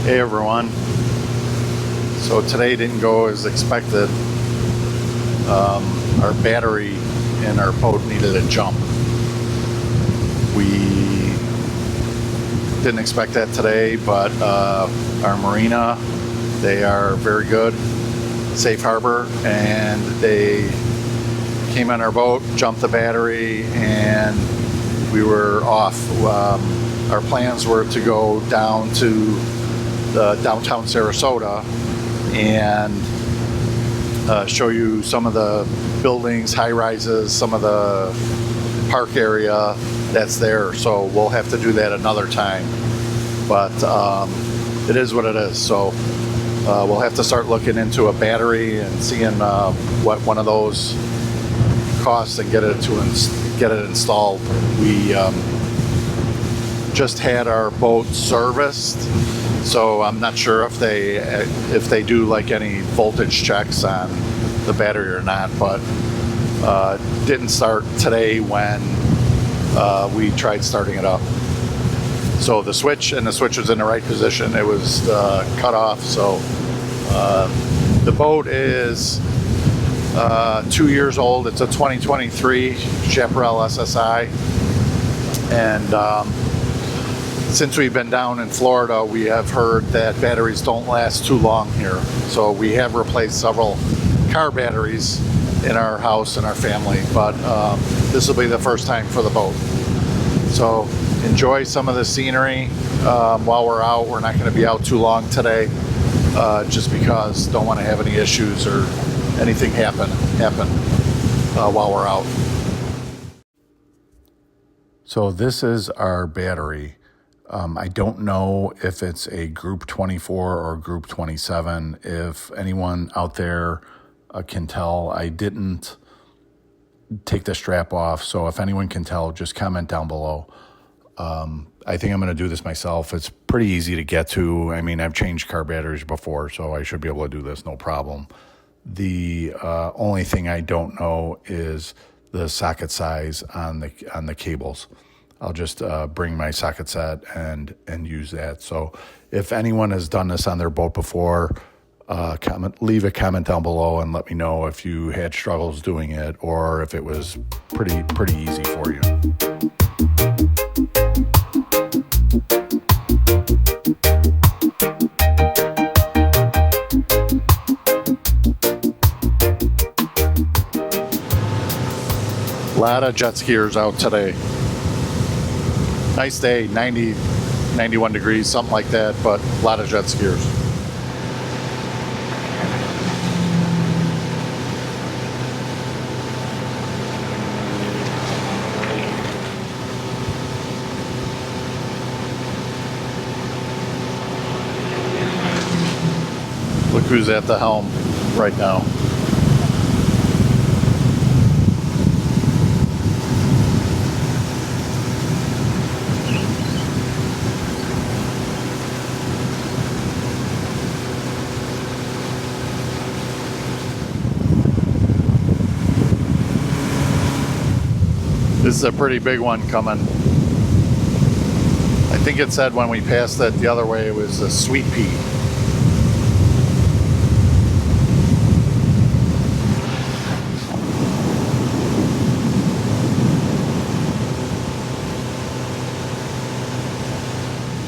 Hey everyone. So today didn't go as expected. Our battery in our boat needed a jump. We didn't expect that today, but our Marina, they are very good, safe harbor, and they came on our boat, jumped the battery, and we were off. Our plans were to go down to downtown Sarasota and show you some of the buildings, high rises, some of the park area that's there. So we'll have to do that another time, but it is what it is. So we'll have to start looking into a battery and seeing what one of those costs and get it installed. We just had our boat serviced, so I'm not sure if they do like any voltage checks on the battery or not, but didn't start today when we tried starting it up. So the switch was in the right position. It was cut off. So the boat is 2 years old. It's a 2023 Chaparral SSI, and since we've been down in Florida, we have heard that batteries don't last too long here. So we have replaced several car batteries in our house and our family, but this will be the first time for the boat. So enjoy some of the scenery while we're out. We're not going to be out too long today, just because don't want to have any issues or anything happen while we're out. So this is our battery. I don't know if it's a group 24 or group 27. If anyone out there can tell, I didn't take the strap off. So if anyone can tell, just comment down below. I think I'm going to do this myself. It's pretty easy to get to. I mean, I've changed car batteries before, so I should be able to do this, no problem. The only thing I don't know is the socket size on the cables. I'll just bring my socket set and use that. So if anyone has done this on their boat before, leave a comment down below and let me know if you had struggles doing it or if it was pretty easy for you. A lot of jet skiers out today. Nice day, 90, 91 degrees, something like that, but a lot of jet skiers. Look who's at the helm right now. This is a pretty big one coming. I think it said when we passed it the other way it was a sweet pea.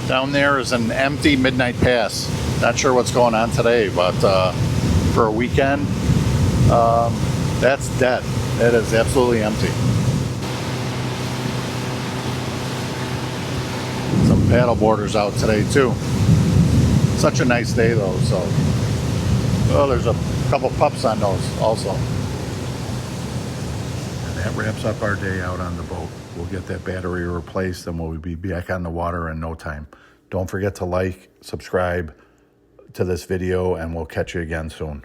Down there is an empty Midnight Pass. Not sure what's going on today, but for a weekend, that's dead. It is absolutely empty. Some paddle boarders out today too. Such a nice day though, so. Oh, there's a couple pups on those also. And that wraps up our day out on the boat. We'll get that battery replaced and we'll be back on the water in no time. Don't forget to like, subscribe to this video, and we'll catch you again soon.